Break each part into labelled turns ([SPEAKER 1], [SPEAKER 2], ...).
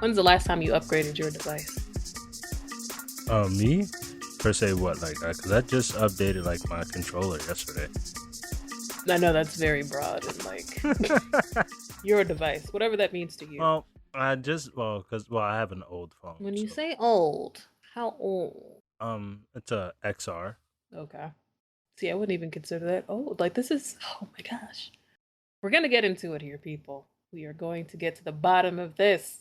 [SPEAKER 1] When's the last time you upgraded your device?
[SPEAKER 2] Me per se, what like? Cause I just updated like my controller yesterday.
[SPEAKER 1] I know that's very broad and like your device, whatever that means to you.
[SPEAKER 2] Well, cause I have an old phone,
[SPEAKER 1] When you
[SPEAKER 2] so
[SPEAKER 1] say old, how old?
[SPEAKER 2] it's a XR.
[SPEAKER 1] Okay. See, I wouldn't even consider that old. Like, this is, oh my gosh. We're going to get into it here, people. We are going to get to the bottom of this,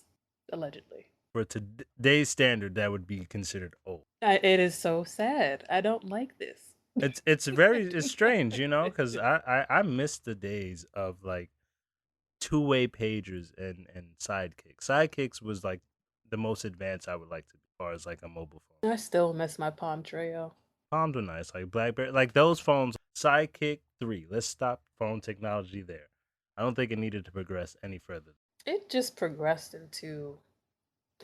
[SPEAKER 1] allegedly.
[SPEAKER 2] For today's standard, that would be considered old.
[SPEAKER 1] It is so sad. I don't like this.
[SPEAKER 2] It's strange, you know, because I miss the days of like two-way pagers and sidekicks. Sidekicks was like the most advanced I would like to be as far as like a mobile phone.
[SPEAKER 1] I still miss my Palm Treo.
[SPEAKER 2] Palms were nice, like BlackBerry, like those phones. Sidekick 3. Let's stop phone technology there. I don't think it needed to progress any further.
[SPEAKER 1] It just progressed into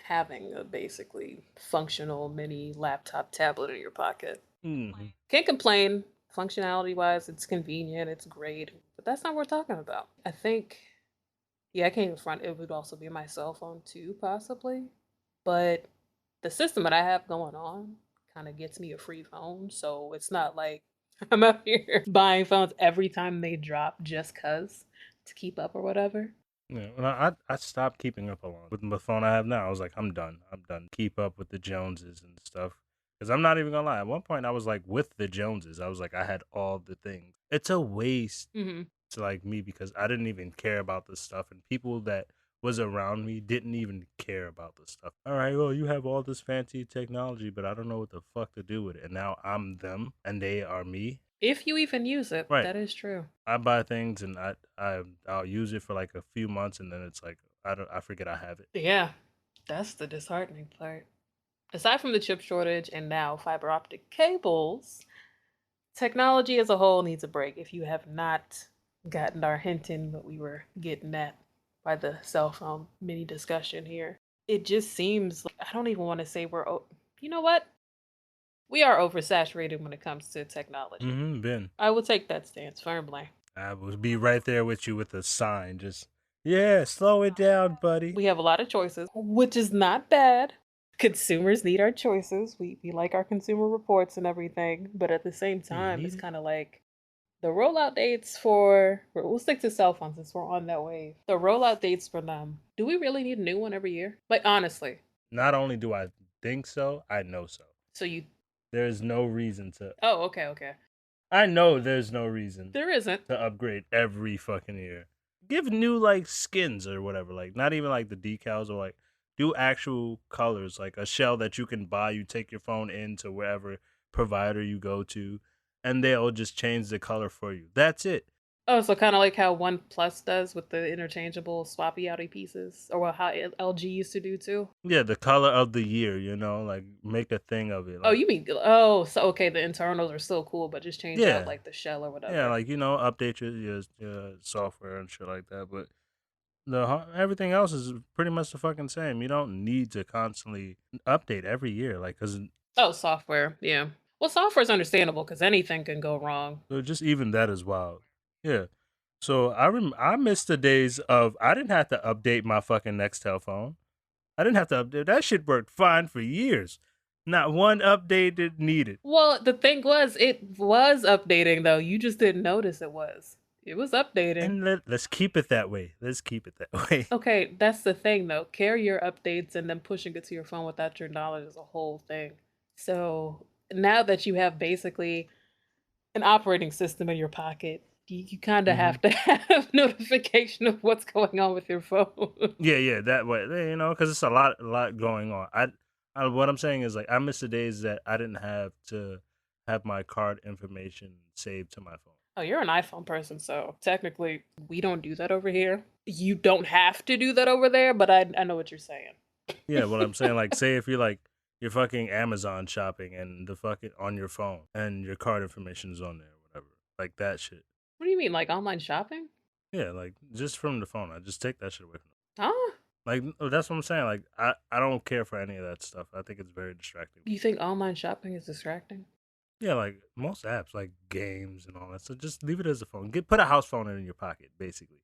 [SPEAKER 1] having a basically functional mini laptop tablet in your pocket.
[SPEAKER 2] Mm-hmm.
[SPEAKER 1] Can't complain. Functionality wise, it's convenient, it's great, but that's not what we're talking about. I think, yeah, I can't even front. It would also be my cell phone too, possibly. But the system that I have going on kind of gets me a free phone, so it's not like I'm out here buying phones every time they drop just cause to keep up or whatever.
[SPEAKER 2] Yeah, when I stopped keeping up along with the phone I have now. I was like, I'm done. I'm done. Keep up with the Joneses and stuff. Because I'm not even gonna lie. At one point, I was like with the Joneses. I was like, I had all the things. It's a waste
[SPEAKER 1] Mm-hmm.
[SPEAKER 2] to like me because I didn't even care about this stuff, and people that was around me didn't even care about this stuff. All right, well, you have all this fancy technology, but I don't know what the fuck to do with it. And now I'm them, and they are me.
[SPEAKER 1] If you even use it,
[SPEAKER 2] Right.
[SPEAKER 1] that is true.
[SPEAKER 2] I buy things and I'll use it for like a few months and then it's like I forget I have it.
[SPEAKER 1] Yeah, that's the disheartening part. Aside from the chip shortage and now fiber optic cables, technology as a whole needs a break. If you have not gotten our hint in what we were getting at by the cell phone mini discussion here, it just seems like I don't even want to say you know what? We are oversaturated when it comes to technology.
[SPEAKER 2] Ben.
[SPEAKER 1] I will take that stance firmly.
[SPEAKER 2] I will be right there with you with a sign. Just yeah, slow it down, buddy.
[SPEAKER 1] We have a lot of choices, which is not bad. Consumers need our choices. We like our consumer reports and everything, but at the same time, it's kind of like the rollout dates for we'll stick to cell phones since we're on that wave. The rollout dates for them. Do we really need a new one every year? Like honestly.
[SPEAKER 2] Not only do I think so, I know so.
[SPEAKER 1] So you
[SPEAKER 2] There's no reason to.
[SPEAKER 1] Oh, okay, okay.
[SPEAKER 2] I know there's no reason
[SPEAKER 1] There isn't
[SPEAKER 2] to upgrade every fucking year. Give new like skins or whatever, like not even like the decals or like do actual colors, like a shell that you can buy. You take your phone into wherever provider you go to, and they'll just change the color for you. That's it.
[SPEAKER 1] Oh, so kind of like how OnePlus does with the interchangeable swappy outy pieces, or how LG used to do too.
[SPEAKER 2] Yeah, the color of the year, you know, like make a thing of it.
[SPEAKER 1] Oh,
[SPEAKER 2] Like
[SPEAKER 1] you mean so okay? The internals are still cool, but just change out
[SPEAKER 2] yeah,
[SPEAKER 1] like the shell or
[SPEAKER 2] yeah,
[SPEAKER 1] whatever.
[SPEAKER 2] like you know, update your software and shit like that. But everything else is pretty much the fucking same. You don't need to constantly update every year, like because
[SPEAKER 1] Oh, software, yeah. Well, software's understandable because anything can go wrong.
[SPEAKER 2] so just even that is wild. Yeah. So I miss the days of I didn't have to update my fucking Nextel phone. I didn't have to update. That shit worked fine for years. Not one update it needed.
[SPEAKER 1] Well, the thing was, it was updating though. You just didn't notice it was. It was updating.
[SPEAKER 2] And let's keep it that way. Let's keep it that way.
[SPEAKER 1] Okay, that's the thing though. Carry your updates and then pushing it to your phone without your knowledge is a whole thing. So now that you have basically an operating system in your pocket, you kind of have to have notification of what's going on with your phone.
[SPEAKER 2] Yeah, that way. You know, because it's a lot going on. What I'm saying is like I miss the days that I didn't have to have my card information saved to my phone.
[SPEAKER 1] Oh, you're an iPhone person, so technically we don't do that over here. You don't have to do that over there, but I know what you're saying.
[SPEAKER 2] Yeah, what I'm saying, like, say if you're fucking Amazon shopping and the fucking on your phone and your card information is on there, or whatever, like that shit.
[SPEAKER 1] What do you mean, like online shopping?
[SPEAKER 2] Yeah, like just from the phone, I just take that shit away from
[SPEAKER 1] Huh?
[SPEAKER 2] them. Like that's what I'm saying. Like I don't care for any of that stuff. I think it's very distracting.
[SPEAKER 1] You think online shopping is distracting?
[SPEAKER 2] Yeah, like most apps, like games and all that. So just leave it as a phone. Put a house phone in your pocket, basically.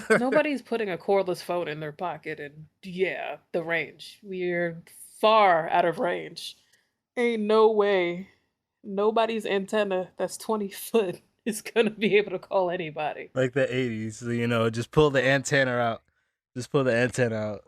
[SPEAKER 1] Nobody's putting a cordless phone in their pocket, and yeah, the range. We're far out of range. Ain't no way nobody's antenna that's 20 foot is gonna be able to call anybody.
[SPEAKER 2] Like the 80s, just pull the antenna out. Just pull the antenna out.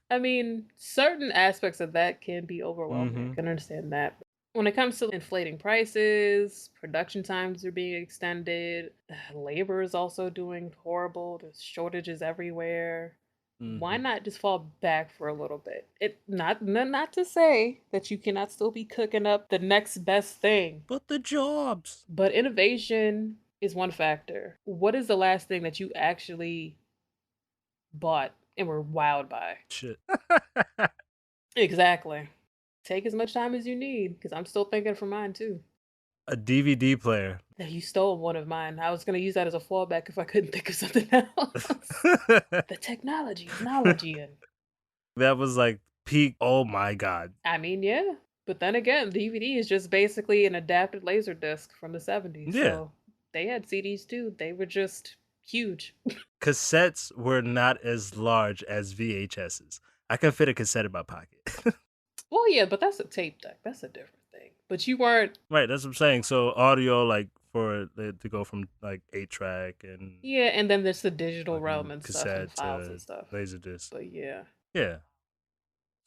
[SPEAKER 1] I mean, certain aspects of that can be overwhelming. I
[SPEAKER 2] Mm-hmm.
[SPEAKER 1] can understand that. When it comes to inflating prices, production times are being extended, labor is also doing horrible. There's shortages everywhere. Why
[SPEAKER 2] Mm-hmm.
[SPEAKER 1] not just fall back for a little bit? Not to say that you cannot still be cooking up the next best thing,
[SPEAKER 2] But the jobs.
[SPEAKER 1] but innovation is one factor. What is the last thing that you actually bought and were wowed by?
[SPEAKER 2] Shit.
[SPEAKER 1] Exactly. Take as much time as you need, because I'm still thinking for mine too.
[SPEAKER 2] A DVD player.
[SPEAKER 1] Yeah, you stole one of mine. I was gonna use that as a fallback if I couldn't think of something else. The technology is knowledge, and
[SPEAKER 2] That was like peak. Oh my god.
[SPEAKER 1] I mean, yeah. But then again, DVD is just basically an adapted laser disc from the 70s.
[SPEAKER 2] Yeah.
[SPEAKER 1] So they had CDs too. They were just huge.
[SPEAKER 2] Cassettes were not as large as VHSs. I can fit a cassette in my pocket.
[SPEAKER 1] Well, yeah, but that's a tape deck. That's a different thing. But you weren't.
[SPEAKER 2] Right, that's what I'm saying. So audio, like for it to go from like 8-track and
[SPEAKER 1] Yeah, and then there's the digital realm
[SPEAKER 2] fucking
[SPEAKER 1] and stuff and
[SPEAKER 2] cassette
[SPEAKER 1] files and
[SPEAKER 2] to
[SPEAKER 1] stuff.
[SPEAKER 2] laserdisc.
[SPEAKER 1] But yeah.
[SPEAKER 2] Yeah.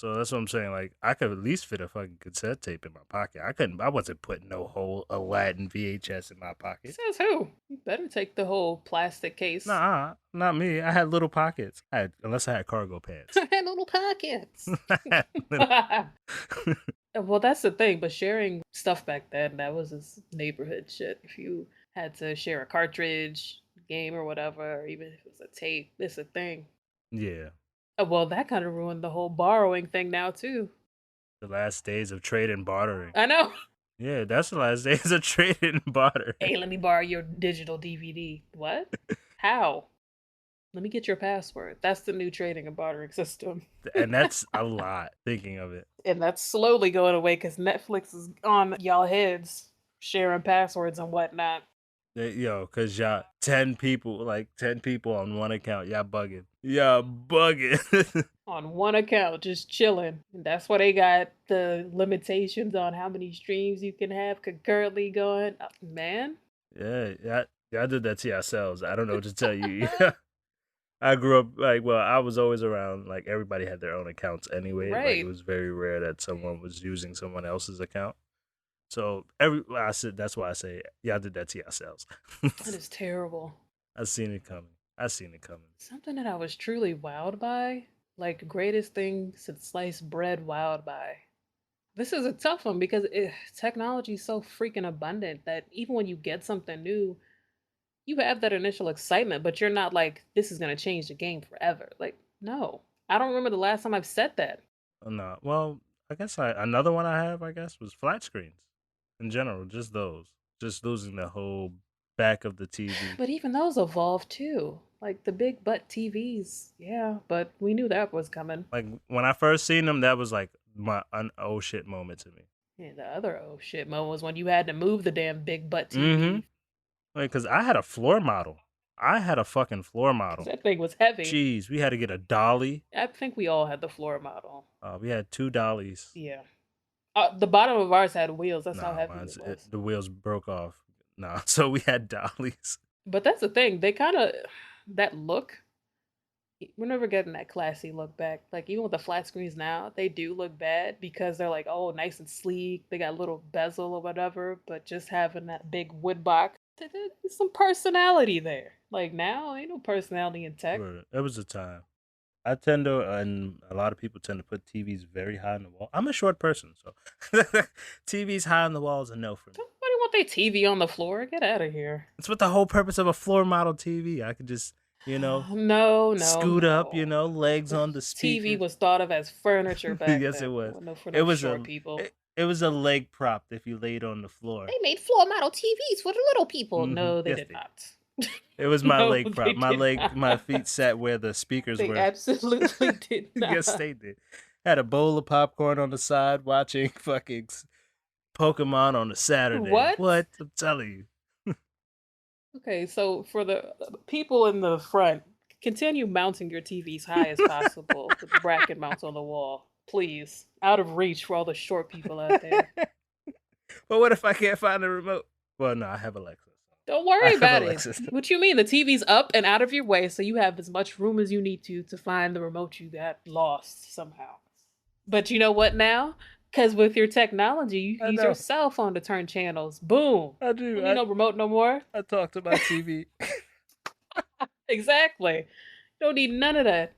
[SPEAKER 2] So that's what I'm saying. Like I could at least fit a fucking cassette tape in my pocket. I wasn't putting no whole Aladdin VHS in my pocket.
[SPEAKER 1] Says who? You better take the whole plastic case.
[SPEAKER 2] Nah, not me. I had little pockets. Unless I had cargo pants.
[SPEAKER 1] I had little pockets. Well, that's the thing, but sharing stuff back then, that was this neighborhood shit. If you had to share a cartridge, game, or whatever, or even if it was a tape, it's a thing.
[SPEAKER 2] Yeah.
[SPEAKER 1] Well, that kind of ruined the whole borrowing thing now, too.
[SPEAKER 2] The last days of trade and bartering.
[SPEAKER 1] I know.
[SPEAKER 2] Yeah, that's the last days of trade and bartering.
[SPEAKER 1] Hey, let me borrow your digital DVD. What? How? Let me get your password. That's the new trading and bartering system.
[SPEAKER 2] And that's a lot, thinking of it.
[SPEAKER 1] And that's slowly going away because Netflix is on y'all heads, sharing passwords and whatnot.
[SPEAKER 2] Yo, cause y'all 10 people on one account, y'all bugging. Y'all bugging.
[SPEAKER 1] On one account, just chilling. And that's why they got the limitations on how many streams you can have concurrently going. Man.
[SPEAKER 2] Yeah, y'all did that to yourselves. I don't know what to tell you. I grew up I was always around, like everybody had their own accounts anyway. Like
[SPEAKER 1] Right.
[SPEAKER 2] it was very rare that someone was using someone else's account. So that's why I say y'all did that to yourselves.
[SPEAKER 1] That is terrible.
[SPEAKER 2] I seen it coming.
[SPEAKER 1] Something that I was truly wowed by, like greatest thing since sliced bread wowed by. This is a tough one because technology is so freaking abundant that even when you get something new, you have that initial excitement, but you're not like, this is going to change the game forever. Like, no. I don't remember the last time I've said that.
[SPEAKER 2] No, well, I guess another one I have, was flat screens. In general, just those. Just losing the whole back of the TV.
[SPEAKER 1] But even those evolved too. Like the big butt TVs. Yeah, but we knew that was coming.
[SPEAKER 2] Like when I first seen them, that was like my oh shit moment to me.
[SPEAKER 1] Yeah, the other oh shit moment was when you had to move the damn big butt TV.
[SPEAKER 2] Mm-hmm. Like, cause I had a floor model. I had a fucking floor model.
[SPEAKER 1] That thing was heavy.
[SPEAKER 2] Jeez, we had to get a dolly.
[SPEAKER 1] I think we all had the floor model.
[SPEAKER 2] We had 2 dollies.
[SPEAKER 1] Yeah. The bottom of ours had wheels. That's how heavy it was.
[SPEAKER 2] The wheels broke off. No, so we had dollies.
[SPEAKER 1] But that's the thing. They kind of, that look, we're never getting that classy look back. Like, even with the flat screens now, they do look bad because they're like, oh, nice and sleek. They got a little bezel or whatever, but just having that big wood box, there's some personality there. Like, now, ain't no personality in tech.
[SPEAKER 2] It was a time. I tend to, and a lot of people tend to put TVs very high on the wall. I'm a short person, so TVs high on the wall is a no for me.
[SPEAKER 1] Why do you want their TV on the floor? Get out of here.
[SPEAKER 2] It's what the whole purpose of a floor model TV. I could just,
[SPEAKER 1] no,
[SPEAKER 2] scoot up, legs on the speaker.
[SPEAKER 1] TV was thought of as furniture back
[SPEAKER 2] yes,
[SPEAKER 1] then.
[SPEAKER 2] it was.
[SPEAKER 1] For
[SPEAKER 2] it was
[SPEAKER 1] short people.
[SPEAKER 2] It was a leg prop if you laid on the floor.
[SPEAKER 1] They made floor model TVs for the little people. Mm-hmm. No, they did not.
[SPEAKER 2] It was my leg prop. My feet sat where the speakers were.
[SPEAKER 1] They absolutely did not.
[SPEAKER 2] Yes, they did. Had a bowl of popcorn on the side, watching fucking Pokemon on a Saturday.
[SPEAKER 1] What?
[SPEAKER 2] I'm telling you.
[SPEAKER 1] Okay, so for the people in the front, continue mounting your TVs high as possible with bracket mounts on the wall, please. Out of reach for all the short people out there.
[SPEAKER 2] But what if I can't find the remote? Well, no, I have Alexa.
[SPEAKER 1] Don't
[SPEAKER 2] I
[SPEAKER 1] worry
[SPEAKER 2] have
[SPEAKER 1] about it.
[SPEAKER 2] Alexa.
[SPEAKER 1] What you mean? The TV's up and out of your way, so you have as much room as you need to find the remote you got lost somehow. But you know what now? Because with your technology, you can
[SPEAKER 2] I
[SPEAKER 1] use your
[SPEAKER 2] know.
[SPEAKER 1] cell phone to turn channels. Boom.
[SPEAKER 2] I do.
[SPEAKER 1] Don't need no remote no more.
[SPEAKER 2] I talk to my TV.
[SPEAKER 1] Exactly. Don't need none of that.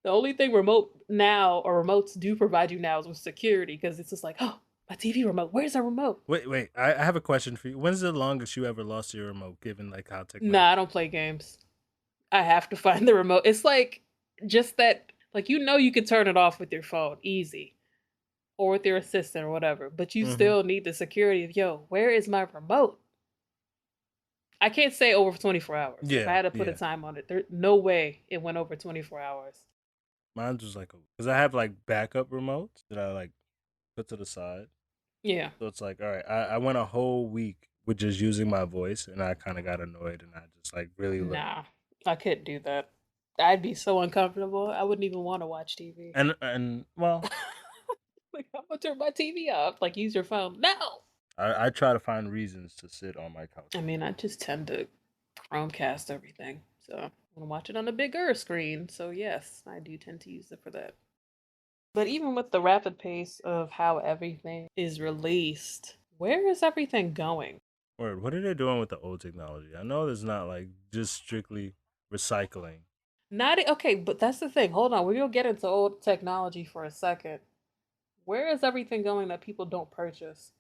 [SPEAKER 1] The only thing remote now or remotes do provide you now is with security because it's just like, oh, my TV remote. Where's the remote?
[SPEAKER 2] Wait. I have a question for you. When's the longest you ever lost your remote, given like how technology?
[SPEAKER 1] Nah, I don't play games. I have to find the remote. It's like just that, like, you can turn it off with your phone, easy, or with your assistant or whatever, but you still need the security of, yo, where is my remote? I can't say over 24 hours. If I
[SPEAKER 2] Yeah,
[SPEAKER 1] had to put a
[SPEAKER 2] yeah.
[SPEAKER 1] time on it, there's no way it went over 24 hours.
[SPEAKER 2] Mine was like, because I have like backup remotes that I like put to the side.
[SPEAKER 1] Yeah.
[SPEAKER 2] So it's like, all right, I went a whole week with just using my voice, and I kind of got annoyed, and I just like really looked.
[SPEAKER 1] Nah, I couldn't do that. I'd be so uncomfortable. I wouldn't even want to watch TV.
[SPEAKER 2] And well,
[SPEAKER 1] Like, I'm gonna turn my TV off. Like, use your phone. No.
[SPEAKER 2] I try to find reasons to sit on my couch.
[SPEAKER 1] I mean, I just tend to Chromecast everything, so I want to watch it on a bigger screen. So yes, I do tend to use it for that. But even with the rapid pace of how everything is released, where is everything going?
[SPEAKER 2] Word, what are they doing with the old technology? I know there's not like just strictly recycling.
[SPEAKER 1] Not okay, but that's the thing. Hold on, we're gonna get into old technology for a second. Where is everything going that people don't purchase?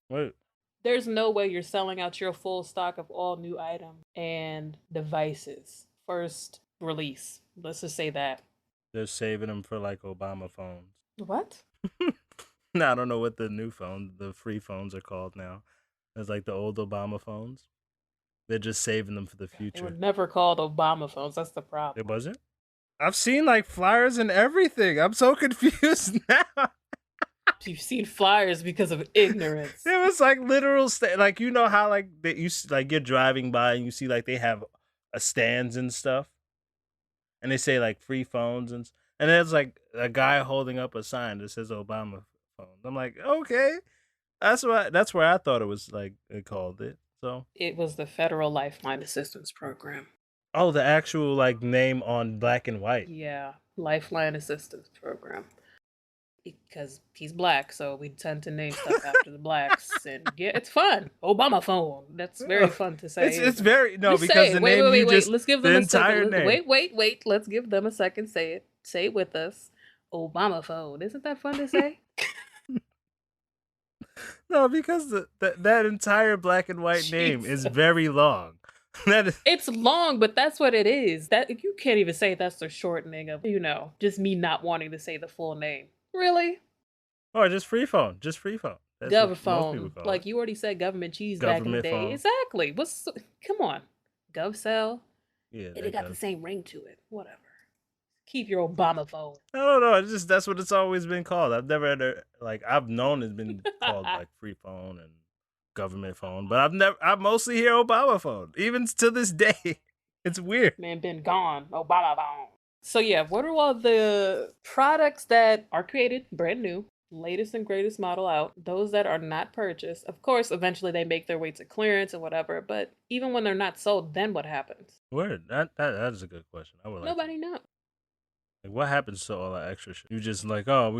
[SPEAKER 2] What?
[SPEAKER 1] There's no way you're selling out your full stock of all new items and devices. First release. Let's just say that.
[SPEAKER 2] They're saving them for like Obama phones.
[SPEAKER 1] What?
[SPEAKER 2] No, I don't know what the new phone, the free phones are called now. It's like the old Obama phones. They're just saving them for the
[SPEAKER 1] They were
[SPEAKER 2] future.
[SPEAKER 1] never called Obama phones. That's the
[SPEAKER 2] It
[SPEAKER 1] problem.
[SPEAKER 2] wasn't? I've seen like flyers and everything. I'm so confused now.
[SPEAKER 1] You've seen flyers because of ignorance.
[SPEAKER 2] It was like literal like you know how like like you're driving by and you see like they have a stands and stuff, and they say like free phones and there's like a guy holding up a sign that says Obama phones. I'm like, okay, that's where I thought it was like they called it. So
[SPEAKER 1] It was the Federal Lifeline Assistance Program.
[SPEAKER 2] oh, the actual like name on black and white.
[SPEAKER 1] Yeah, Lifeline Assistance Program. Because he's black, so we tend to name stuff after the blacks, and yeah, it's fun. Obama phone. That's very fun to say.
[SPEAKER 2] It's very no
[SPEAKER 1] Just
[SPEAKER 2] because
[SPEAKER 1] say
[SPEAKER 2] the
[SPEAKER 1] it.
[SPEAKER 2] name you just
[SPEAKER 1] Let's give
[SPEAKER 2] the
[SPEAKER 1] them a
[SPEAKER 2] entire
[SPEAKER 1] second.
[SPEAKER 2] name.
[SPEAKER 1] Wait. Let's give them a second. Say it. Say it with us. Obama phone. Isn't that fun to say?
[SPEAKER 2] No, because that entire black and white name is
[SPEAKER 1] Jesus.
[SPEAKER 2] very long. That is,
[SPEAKER 1] It's long, but that's what it is. That you can't even say that's the shortening of just me not wanting to say the full name. Really?
[SPEAKER 2] or just free phone. Just free phone. That's what most people
[SPEAKER 1] Phone.
[SPEAKER 2] call
[SPEAKER 1] Like
[SPEAKER 2] it.
[SPEAKER 1] you already said government cheese back in the
[SPEAKER 2] Government
[SPEAKER 1] day.
[SPEAKER 2] phone.
[SPEAKER 1] Exactly. Come on. GovCell.
[SPEAKER 2] Yeah,
[SPEAKER 1] It got the
[SPEAKER 2] does.
[SPEAKER 1] same ring to it. Whatever. Keep your Obama phone.
[SPEAKER 2] I don't know. It's just that's what it's always been called. I've never had like I've known it's been called like free phone and government phone, but I mostly hear Obama phone. Even to this day. It's weird.
[SPEAKER 1] Man, been gone. Obama phone. So yeah, what are all the products that are created brand new, latest and greatest model out, those that are not purchased? Of course, eventually they make their way to clearance and whatever, but even when they're not sold, then what happens?
[SPEAKER 2] Word. That is a good question. I would like
[SPEAKER 1] Nobody knows.
[SPEAKER 2] like what happens to all that extra shit? You just like, oh,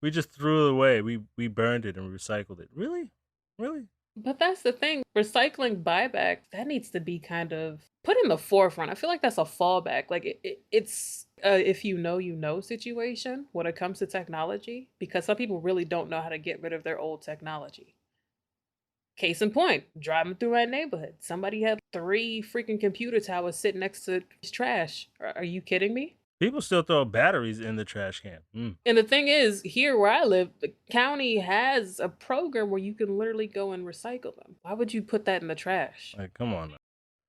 [SPEAKER 2] we just threw it away. We burned it and recycled it. Really? Really?
[SPEAKER 1] But that's the thing. Recycling buyback, that needs to be kind of put in the forefront. I feel like that's a fallback. Like it's if you know situation when it comes to technology, because some people really don't know how to get rid of their old technology. Case in point, driving through my neighborhood, somebody had 3 freaking computer towers sitting next to trash. Are you kidding me?
[SPEAKER 2] People still throw batteries in the trash can.
[SPEAKER 1] And the thing is, here where I live, the county has a program where you can literally go and recycle them. Why would you put that in the trash?
[SPEAKER 2] Like, come on.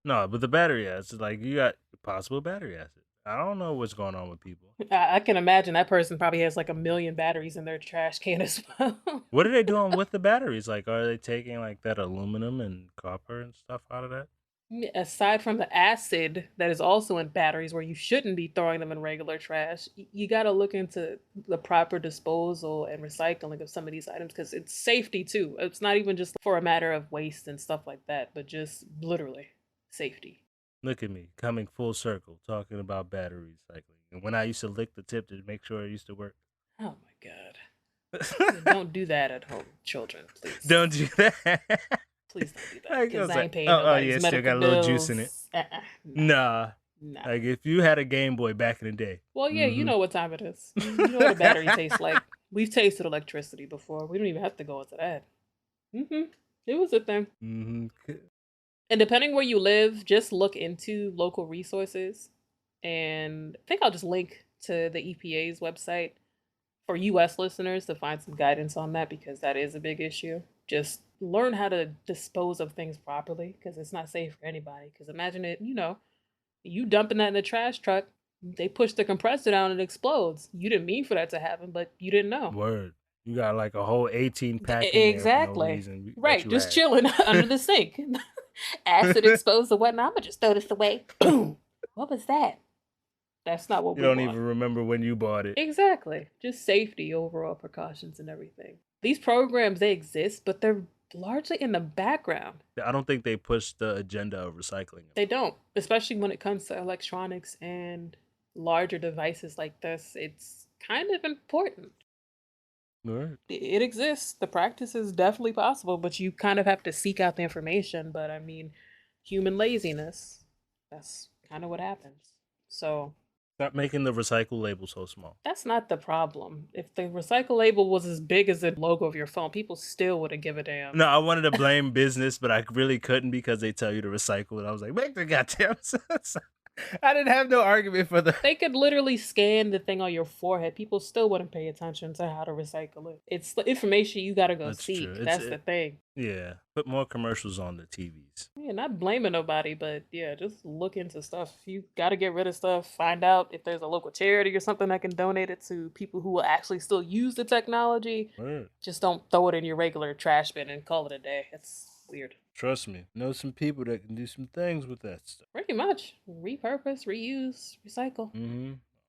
[SPEAKER 2] No, but the battery acid, like you got possible battery acid. I don't know what's going on with people.
[SPEAKER 1] I can imagine that person probably has like 1,000,000 batteries in their trash can as well.
[SPEAKER 2] What are they doing with the batteries? Like, are they taking like that aluminum and copper and stuff out of that?
[SPEAKER 1] Aside from the acid that is also in batteries where you shouldn't be throwing them in regular trash, you got to look into the proper disposal and recycling of some of these items because it's safety too. It's not even just for a matter of waste and stuff like that, but just literally safety.
[SPEAKER 2] Look at me coming full circle, talking about battery recycling, and when I used to lick the tip to make sure it used to work.
[SPEAKER 1] Oh my god. Don't do that at home, children, please.
[SPEAKER 2] Don't do that.
[SPEAKER 1] Please don't do that
[SPEAKER 2] Like, I
[SPEAKER 1] because
[SPEAKER 2] was
[SPEAKER 1] I
[SPEAKER 2] like,
[SPEAKER 1] ain't paying
[SPEAKER 2] oh
[SPEAKER 1] nobody's
[SPEAKER 2] yeah, still
[SPEAKER 1] medical
[SPEAKER 2] got a little juice in it.
[SPEAKER 1] bills. No,
[SPEAKER 2] Nah.
[SPEAKER 1] no.
[SPEAKER 2] Like if you had a Game Boy back in the day.
[SPEAKER 1] Well, yeah, you know what time it is. You know what a battery tastes like. We've tasted electricity before. We don't even have to go into that. It was a thing. And depending where you live, just look into local resources. And I think I'll just link to the EPA's website for US listeners to find some guidance on that because that is a big issue. Just learn how to dispose of things properly because it's not safe for anybody. Because imagine it, you dumping that in the trash truck, they push the compressor down and it explodes. You didn't mean for that to happen, but you didn't know.
[SPEAKER 2] Word. You got like a whole 18 pack in there for no
[SPEAKER 1] Exactly.
[SPEAKER 2] reason.
[SPEAKER 1] Right, just chilling under the sink. Acid exposed or whatnot. I'm gonna just throw this away. Boom. What was that? That's not what
[SPEAKER 2] You
[SPEAKER 1] we
[SPEAKER 2] don't
[SPEAKER 1] want.
[SPEAKER 2] even remember when you bought it.
[SPEAKER 1] Exactly. Just safety, overall precautions, and everything. These programs, they exist, but they're largely in the background.
[SPEAKER 2] I don't think they push the agenda of recycling.
[SPEAKER 1] They don't, especially when it comes to electronics and larger devices like this. It's kind of important.
[SPEAKER 2] Right.
[SPEAKER 1] It exists. The practice is definitely possible, but you kind of have to seek out the information. But I mean, human laziness, that's kind of what happens. So
[SPEAKER 2] Stop making the recycle label so small.
[SPEAKER 1] that's not the problem. If the recycle label was as big as the logo of your phone, people still wouldn't give a damn.
[SPEAKER 2] No, I wanted to blame business, but I really couldn't because they tell you to recycle it. I was like, make the goddamn sense. I didn't have no argument for the.
[SPEAKER 1] They could literally scan the thing on your forehead. People still wouldn't pay attention to how to recycle it. It's the information you gotta go
[SPEAKER 2] That's
[SPEAKER 1] seek.
[SPEAKER 2] true.
[SPEAKER 1] That's the thing.
[SPEAKER 2] Yeah, put more commercials on the TVs.
[SPEAKER 1] Yeah, not blaming nobody, but yeah, just look into stuff. You gotta get rid of stuff. Find out if there's a local charity or something that can donate it to people who will actually still use the technology.
[SPEAKER 2] Word.
[SPEAKER 1] Just don't throw it in your regular trash bin and call it a day. It's weird.
[SPEAKER 2] Trust me, know some people that can do some things with that stuff.
[SPEAKER 1] Pretty much. Repurpose, reuse, recycle.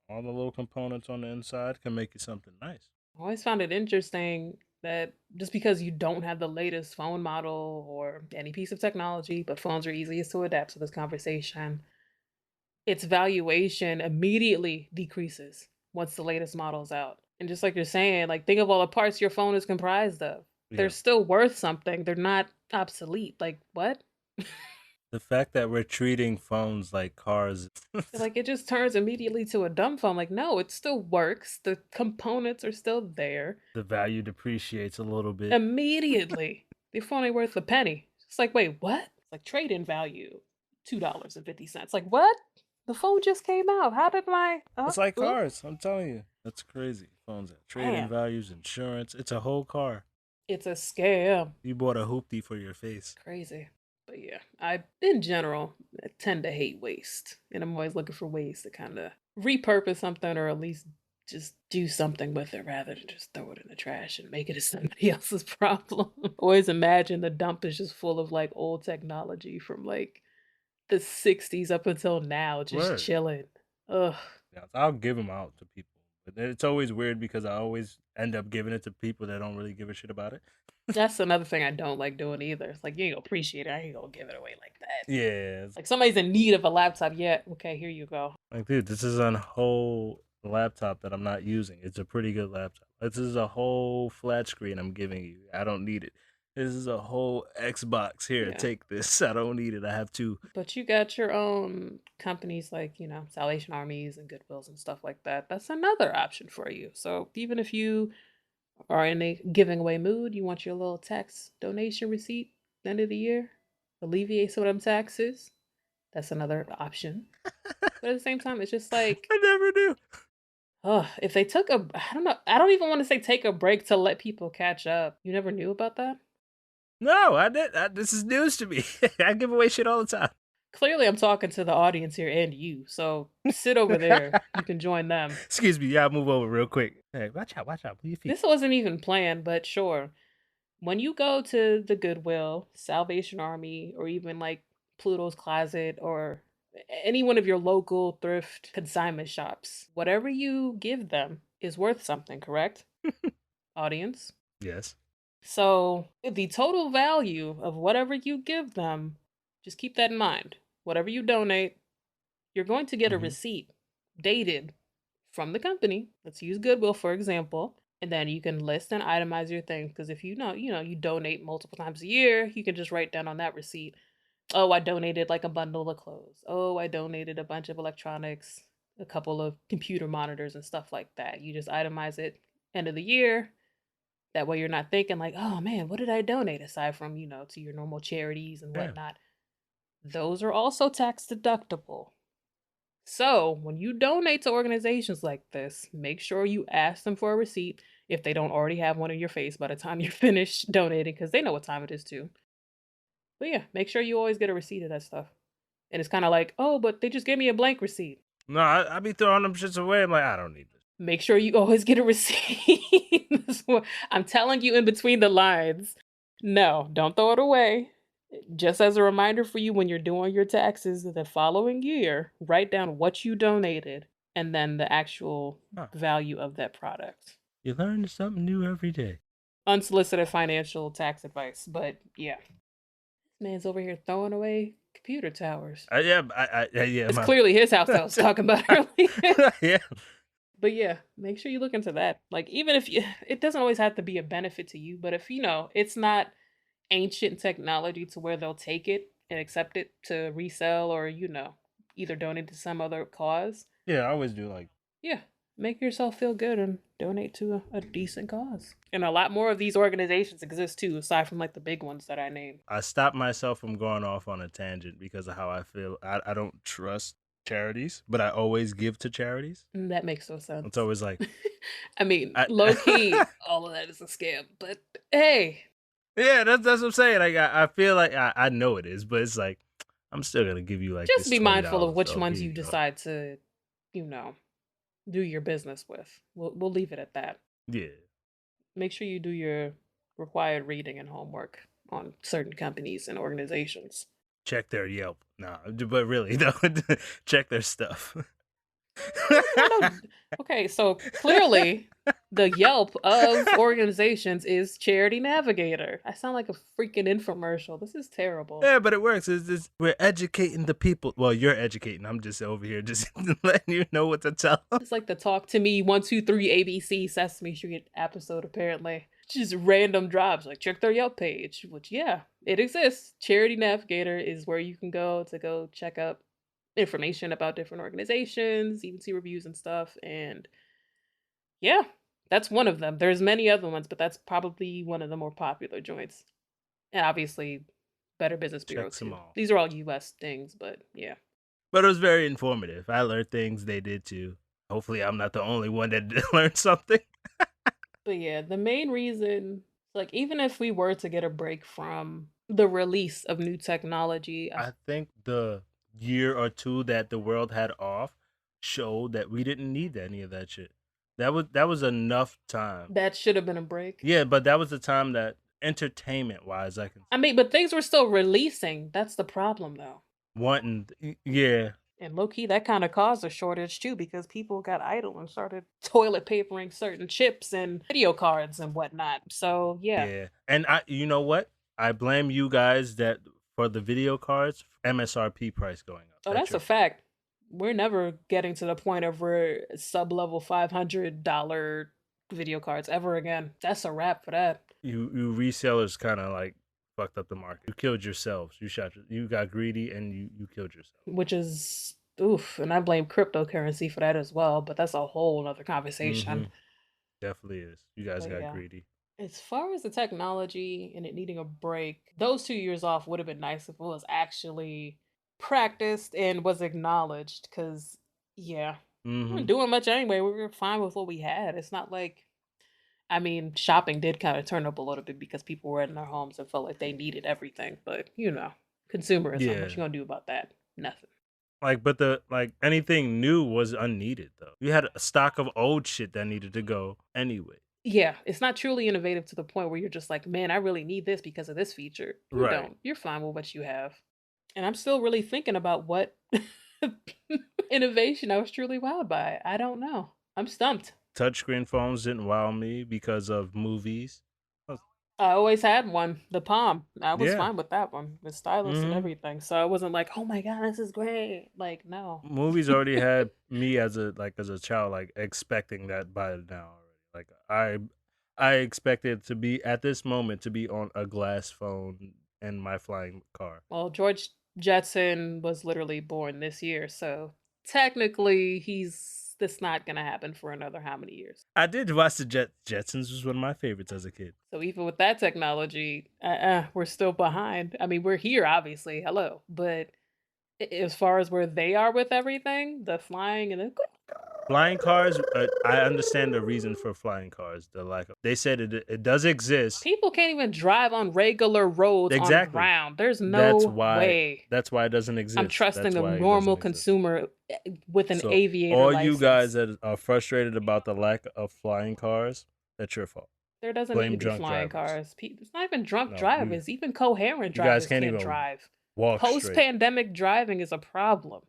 [SPEAKER 2] All the little components on the inside can make you something nice.
[SPEAKER 1] I always found it interesting that just because you don't have the latest phone model or any piece of technology, but phones are easiest to adapt to this conversation, its valuation immediately decreases once the latest model is out. And just like you're saying, like think of all the parts your phone is comprised of. They're still worth something. They're not obsolete. Like what?
[SPEAKER 2] The fact that we're treating phones like cars.
[SPEAKER 1] Like it just turns immediately to a dumb phone. Like, no, it still works. The components are still there.
[SPEAKER 2] The value depreciates a little bit.
[SPEAKER 1] Immediately. The phone ain't worth a penny. It's like, wait, what? It's like trade-in value, $2.50. Like, what? The phone just came out. How did my
[SPEAKER 2] It's like cars, I'm telling you. That's crazy. Phones have trade-in values, insurance. It's a whole car.
[SPEAKER 1] It's a scam.
[SPEAKER 2] You bought a hoopty for your face.
[SPEAKER 1] Crazy. But yeah, I, in general, tend to hate waste. And I'm always looking for ways to kind of repurpose something or at least just do something with it rather than just throw it in the trash and make it somebody else's problem. Always imagine the dump is just full of like old technology from like the 60s up until now, just chilling. Ugh.
[SPEAKER 2] Yeah, I'll give them out to people. But it's always weird because I always end up giving it to people that don't really give a shit about it.
[SPEAKER 1] That's another thing I don't like doing either. It's like, you ain't gonna appreciate it. I ain't gonna give it away like that.
[SPEAKER 2] Yeah.
[SPEAKER 1] Like somebody's in need of a laptop. Yeah, okay, here you go.
[SPEAKER 2] Like, dude, this is a whole laptop that I'm not using. It's a pretty good laptop. This is a whole flat screen I'm giving you. I don't need it. This is a whole Xbox. Here, take this. I don't need it. I have two.
[SPEAKER 1] But you got your own companies like, Salvation Armies and Goodwills and stuff like that. That's another option for you. So even if you are in a giving away mood, you want your little tax donation receipt at the end of the year, alleviate some of them taxes. That's another option. But at the same time, it's just like
[SPEAKER 2] I never knew.
[SPEAKER 1] If they took I don't even want to say take a break to let people catch up. You never knew about that?
[SPEAKER 2] No, I did. This is news to me. I give away shit all the time.
[SPEAKER 1] Clearly, I'm talking to the audience here and you. So sit over there. You can join them.
[SPEAKER 2] Excuse me. Yeah, move over real quick. Hey, watch out. Move your feet.
[SPEAKER 1] This wasn't even planned, but sure. When you go to the Goodwill, Salvation Army, or even like Pluto's Closet or any one of your local thrift consignment shops. Whatever you give them is worth something, correct? Audience.
[SPEAKER 2] Yes.
[SPEAKER 1] So the total value of whatever you give them, just keep that in mind. Whatever you donate, you're going to get a receipt dated from the company. Let's use Goodwill, for example. And then you can list and itemize your thing. Because if you donate multiple times a year, you can just write down on that receipt, oh, I donated like a bundle of clothes. Oh, I donated a bunch of electronics, a couple of computer monitors and stuff like that. You just itemize it end of the year. That way you're not thinking like, oh man, what did I donate aside from, to your normal charities and
[SPEAKER 2] Yeah.
[SPEAKER 1] whatnot. Those are also tax deductible. So when you donate to organizations like this, make sure you ask them for a receipt if they don't already have one in your face by the time you're finished donating, because they know what time it is too. But yeah, make sure you always get a receipt of that stuff. And it's kind of like, oh, but they just gave me a blank receipt.
[SPEAKER 2] No, I be throwing them shits away. I'm like, I don't need this.
[SPEAKER 1] Make sure you always get a receipt. I'm telling you in between the lines. No, don't throw it away. Just as a reminder for you when you're doing your taxes the following year, write down what you donated and then the actual value of that product.
[SPEAKER 2] You learn something new every day.
[SPEAKER 1] Unsolicited financial tax advice, but yeah. This man's over here throwing away computer towers.
[SPEAKER 2] Yeah.
[SPEAKER 1] It's clearly his house I was talking about earlier.
[SPEAKER 2] Yeah.
[SPEAKER 1] But yeah, make sure you look into that. Like, even if it doesn't always have to be a benefit to you, but if it's not ancient technology to where they'll take it and accept it to resell or either donate to some other cause.
[SPEAKER 2] Yeah, I always do
[SPEAKER 1] Make yourself feel good and donate to a decent cause. And a lot more of these organizations exist too, aside from like the big ones that I named.
[SPEAKER 2] I stopped myself from going off on a tangent because of how I feel. I don't trust charities, but I always give to charities.
[SPEAKER 1] That makes no sense.
[SPEAKER 2] It's always like,
[SPEAKER 1] I mean, low key, all of that is a scam. But hey,
[SPEAKER 2] yeah, that's what I'm saying. Like, I feel like I know it is, but it's like I'm still gonna give you like
[SPEAKER 1] just be mindful of
[SPEAKER 2] $20,
[SPEAKER 1] which
[SPEAKER 2] so
[SPEAKER 1] ones you decide to, do your business with. We'll leave it at that.
[SPEAKER 2] Yeah.
[SPEAKER 1] Make sure you do your required reading and homework on certain companies and organizations.
[SPEAKER 2] Check their Yelp. No, but really, though, check their stuff.
[SPEAKER 1] Okay, so clearly the Yelp of organizations is Charity Navigator. I sound like a freaking infomercial. This is terrible.
[SPEAKER 2] Yeah, but it works. We're educating the people. Well, you're educating. I'm just over here just letting you know what to tell them.
[SPEAKER 1] It's like the Talk to Me 123 ABC Sesame Street episode, apparently. Just random drops, like check their Yelp page, which, yeah, it exists. Charity Navigator is where you can go to check up information about different organizations, even see reviews and stuff. And yeah, that's one of them. There's many other ones, but that's probably one of the more popular joints. And obviously, Better Business Bureau too. These are all US things, but yeah.
[SPEAKER 2] But it was very informative. I learned things, they did too. Hopefully I'm not the only one that learned something.
[SPEAKER 1] But yeah, the main reason, like, even if we were to get a break from the release of new technology,
[SPEAKER 2] I think the year or two that the world had off showed that we didn't need any of that shit. That was enough time.
[SPEAKER 1] That should have been a break.
[SPEAKER 2] Yeah, but that was the time that entertainment wise
[SPEAKER 1] I mean, but things were still releasing. That's the problem though.
[SPEAKER 2] Yeah.
[SPEAKER 1] And low-key, that kind of caused a shortage too, because people got idle and started toilet papering certain chips and video cards and whatnot. So yeah.
[SPEAKER 2] Yeah. And you know what? I blame you guys that for the video cards, MSRP price going up.
[SPEAKER 1] Oh, that's a fact. We're never getting to the point of where sub-level $500 video cards ever again. That's a wrap for that.
[SPEAKER 2] You resellers kind of like fucked up the market. You killed yourselves. You got greedy and you killed yourself.
[SPEAKER 1] Which is oof, and I blame cryptocurrency for that as well, but that's a whole other conversation.
[SPEAKER 2] Mm-hmm. Definitely is. You guys got greedy.
[SPEAKER 1] As far as the technology and it needing a break, those 2 years off would have been nice if it was actually practiced and was acknowledged, because we weren't doing much anyway. We were fine with what we had. It's not like, I mean, shopping did kind of turn up a little bit because people were in their homes and felt like they needed everything, but consumerism, what you gonna do about that? Nothing.
[SPEAKER 2] But anything new was unneeded though. You had a stock of old shit that needed to go anyway.
[SPEAKER 1] Yeah, it's not truly innovative to the point where you're just like, man, I really need this because of this feature. You don't. You're fine with what you have. And I'm still really thinking about what innovation I was truly wowed by. I don't know. I'm stumped.
[SPEAKER 2] Touchscreen phones didn't wow me because of movies.
[SPEAKER 1] I always had one, the Palm. I was
[SPEAKER 2] Yeah.
[SPEAKER 1] fine with that one, with stylus and
[SPEAKER 2] hmm
[SPEAKER 1] everything. So I wasn't like, oh my god, this is great. Like, no.
[SPEAKER 2] Movies already had me as a child like expecting that by now already. Like I expected to be at this moment to be on a glass phone in my flying car.
[SPEAKER 1] Well, George Jetson was literally born this year, so technically he's that's not gonna happen for another how many years.
[SPEAKER 2] I did watch the Jetsons was one of my favorites as a kid.
[SPEAKER 1] So even with that technology, we're still behind. I mean, we're here, obviously. Hello, but as far as where they are with everything, the flying and the
[SPEAKER 2] Flying cars, I understand the reason for flying cars. The lack of, they said it does exist.
[SPEAKER 1] people can't even drive on regular roads on
[SPEAKER 2] Exactly.
[SPEAKER 1] ground. There's
[SPEAKER 2] That's
[SPEAKER 1] no
[SPEAKER 2] why.
[SPEAKER 1] way
[SPEAKER 2] That's why it doesn't
[SPEAKER 1] I'm
[SPEAKER 2] exist.
[SPEAKER 1] trusting
[SPEAKER 2] That's
[SPEAKER 1] a
[SPEAKER 2] why it
[SPEAKER 1] normal
[SPEAKER 2] doesn't exist.
[SPEAKER 1] consumer with an
[SPEAKER 2] So
[SPEAKER 1] aviator
[SPEAKER 2] all you guys
[SPEAKER 1] license.
[SPEAKER 2] that are frustrated about the lack of flying cars, that's your fault.
[SPEAKER 1] There doesn't need to
[SPEAKER 2] Blame
[SPEAKER 1] be
[SPEAKER 2] drunk
[SPEAKER 1] flying
[SPEAKER 2] drivers.
[SPEAKER 1] cars. It's not even drunk
[SPEAKER 2] No,
[SPEAKER 1] drivers. Even coherent
[SPEAKER 2] you guys
[SPEAKER 1] drivers
[SPEAKER 2] can't
[SPEAKER 1] can't
[SPEAKER 2] even
[SPEAKER 1] drive.
[SPEAKER 2] walk straight.
[SPEAKER 1] Post-pandemic driving is a problem.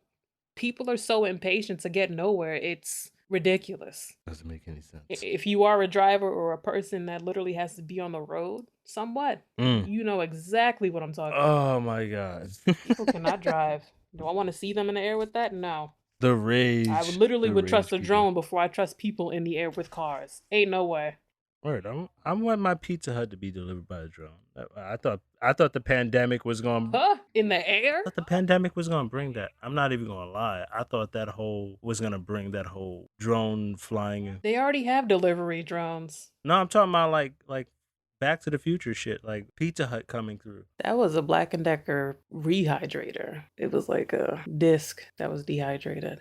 [SPEAKER 1] People are so impatient to get nowhere. It's ridiculous.
[SPEAKER 2] Doesn't make any sense.
[SPEAKER 1] If you are a driver or a person that literally has to be on the road, somewhat, you know exactly what I'm talking about.
[SPEAKER 2] Oh my god.
[SPEAKER 1] People cannot drive. Do I want to see them in the air with that? No.
[SPEAKER 2] The rage.
[SPEAKER 1] I would literally
[SPEAKER 2] The
[SPEAKER 1] would trust
[SPEAKER 2] rage
[SPEAKER 1] a
[SPEAKER 2] people.
[SPEAKER 1] drone before I trust people in the air with cars. Ain't no way.
[SPEAKER 2] Word, I want my Pizza Hut to be delivered by a drone. I thought the pandemic was going.
[SPEAKER 1] Huh? In the air?
[SPEAKER 2] I thought the pandemic was gonna bring that. I'm not even gonna lie. I thought that whole was gonna bring that whole drone flying.
[SPEAKER 1] They already have delivery drones.
[SPEAKER 2] No, I'm talking about like Back to the Future shit, like Pizza Hut coming through.
[SPEAKER 1] That was a Black & Decker rehydrator. It was like a disc that was dehydrated.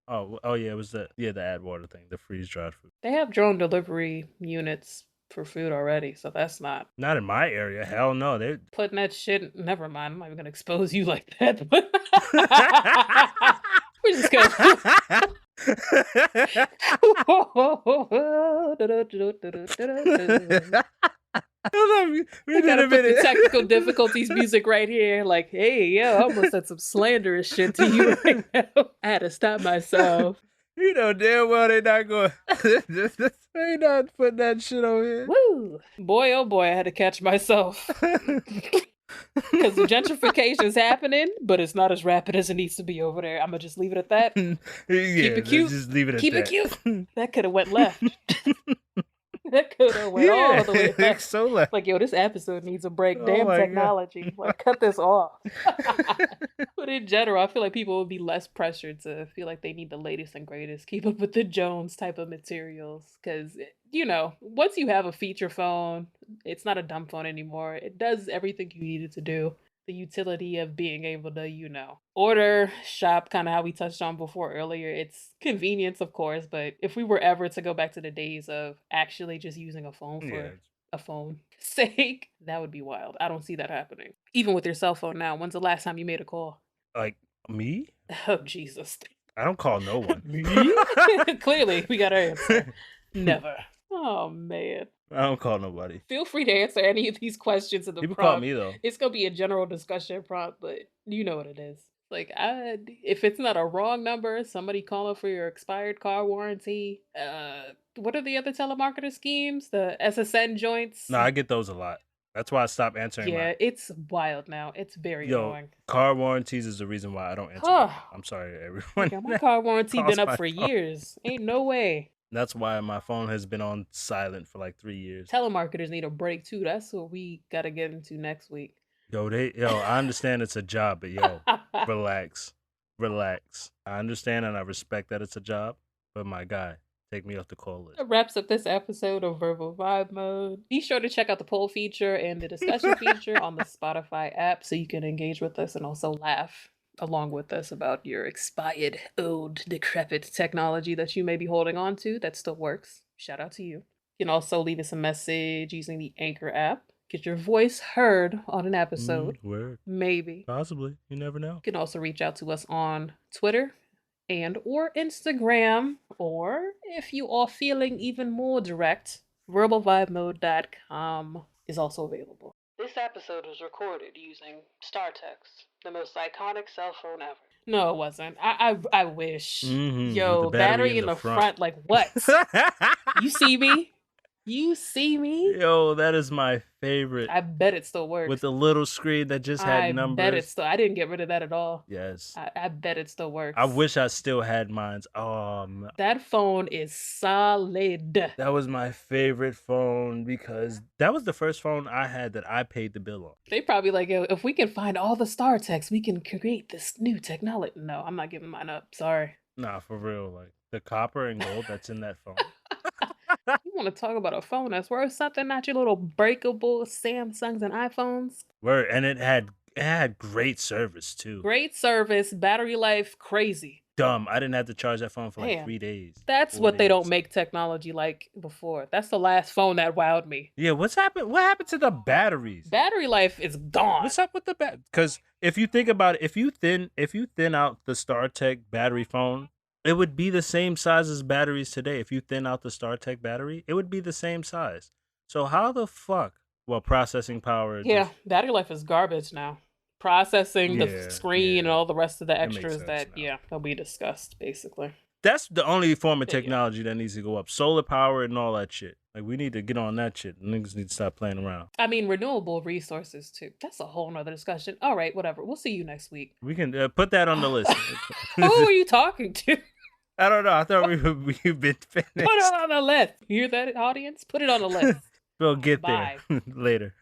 [SPEAKER 2] Oh yeah, it was the add water thing, the freeze dried food.
[SPEAKER 1] They have drone delivery units for food already, so that's not
[SPEAKER 2] in my area. Hell no, they
[SPEAKER 1] putting that shit. Never mind. I'm not even gonna expose you like that. But we're just gonna.
[SPEAKER 2] We
[SPEAKER 1] gotta put the technical difficulties music right here. Like, hey, yo, I almost said some slanderous shit to you right now. I had to stop myself.
[SPEAKER 2] You know damn well they not going. They not putting that shit over here.
[SPEAKER 1] Woo! Boy, oh boy, I had to catch myself. Because the gentrification's happening, but it's not as rapid as it needs to be over there. I'm gonna just leave it at that.
[SPEAKER 2] Yeah,
[SPEAKER 1] keep it cute.
[SPEAKER 2] Just leave it at
[SPEAKER 1] keep
[SPEAKER 2] that.
[SPEAKER 1] Keep it cute. That could have went left. That could have went all the way left.
[SPEAKER 2] So left.
[SPEAKER 1] Like, yo, this episode needs a break. Damn technology. Like, cut this off. But in general, I feel like people would be less pressured to feel like they need the latest and greatest, keep up with the Jones type of materials. Because, you know, once you have a feature phone, it's not a dumb phone anymore. It does everything you need it to do. The utility of being able to, you know, order, shop, kind of how we touched on before earlier. It's convenience, of course, but if we were ever to go back to the days of actually just using a phone for a phone sake, that would be wild. I don't see that happening. Even with your cell phone now, when's the last time you made a call?
[SPEAKER 2] Like me?
[SPEAKER 1] Oh, Jesus.
[SPEAKER 2] I don't call no one.
[SPEAKER 1] Me? Clearly, we got our answer. Never. Oh, man.
[SPEAKER 2] I don't call nobody.
[SPEAKER 1] Feel free to answer any of these questions in the
[SPEAKER 2] People
[SPEAKER 1] prompt.
[SPEAKER 2] call me though.
[SPEAKER 1] It's gonna be a general discussion prompt, but you know what it is. Like, if it's not a wrong number, somebody calling for your expired car warranty. What are the other telemarketer schemes? The SSN joints.
[SPEAKER 2] No, I get those a lot. That's why I stopped answering.
[SPEAKER 1] Yeah, it's wild now. It's very annoying.
[SPEAKER 2] Car warranties is the reason why I don't answer. I'm sorry, everyone.
[SPEAKER 1] Like, my car warranty been up for years. Ain't no way.
[SPEAKER 2] That's why my phone has been on silent for like 3 years.
[SPEAKER 1] Telemarketers need a break too. That's what we gotta get into next week.
[SPEAKER 2] I understand it's a job, but relax. I understand and I respect that it's a job, but my guy, take me off the call list.
[SPEAKER 1] That wraps up this episode of Verbal Vibe Mode. Be sure to check out the poll feature and the discussion feature on the Spotify app so you can engage with us and also laugh along with us about your expired, old, decrepit technology that you may be holding on to that still works. Shout out to you. You can also leave us a message using the Anchor app. Get your voice heard on an episode.
[SPEAKER 2] Word.
[SPEAKER 1] Maybe.
[SPEAKER 2] Possibly. You never know.
[SPEAKER 1] You can also reach out to us on Twitter and or Instagram, or if you are feeling even more direct, verbalvibemode.com is also available. This episode was recorded using StarText, the most iconic cell phone ever. No, it wasn't. I wish.
[SPEAKER 2] With
[SPEAKER 1] Yo,
[SPEAKER 2] the battery
[SPEAKER 1] in
[SPEAKER 2] in
[SPEAKER 1] the
[SPEAKER 2] the front.
[SPEAKER 1] like what? You see me? You see me?
[SPEAKER 2] Yo, that is my favorite.
[SPEAKER 1] I bet it still works.
[SPEAKER 2] With the little screen that just had numbers.
[SPEAKER 1] I bet it still. I didn't get rid of that at all.
[SPEAKER 2] Yes.
[SPEAKER 1] I bet it still works.
[SPEAKER 2] I wish I still had mine.
[SPEAKER 1] That phone is solid.
[SPEAKER 2] That was my favorite phone because that was the first phone I had that I paid the bill on.
[SPEAKER 1] They probably like, if we can find all the StarText, we can create this new technology. No, I'm not giving mine up. Sorry.
[SPEAKER 2] Nah, for real. Like the copper and gold that's in that phone.
[SPEAKER 1] You want to talk about a phone that's worth something, not your little breakable Samsungs and iPhones?
[SPEAKER 2] Word, and it had great service too.
[SPEAKER 1] Great service, battery life, crazy.
[SPEAKER 2] Dumb. I didn't have to charge that phone for like 3 days.
[SPEAKER 1] That's what they don't make technology like before. That's the last phone that wowed me.
[SPEAKER 2] Yeah, what's happened? What happened to the batteries?
[SPEAKER 1] Battery life is gone.
[SPEAKER 2] What's up with the Because if you think about it, if you thin out the StarTech battery phone, it would be the same size as batteries today. If you thin out the StarTech battery, it would be the same size. So how the fuck? Well, processing power.
[SPEAKER 1] Yeah, battery life is garbage now. Processing the screen and all the rest of the extras they'll be discussed, basically.
[SPEAKER 2] That's the only form of technology that needs to go up. Solar power and all that shit. Like, we need to get on that shit. Niggas need to stop playing around.
[SPEAKER 1] I mean, renewable resources, too. That's a whole nother discussion. All right, whatever. We'll see you next week.
[SPEAKER 2] We can put that on the list.
[SPEAKER 1] Who are you talking to?
[SPEAKER 2] I don't know. I thought we've been finished.
[SPEAKER 1] Put it on the list. You hear that, audience? Put it on the list.
[SPEAKER 2] We'll get there later.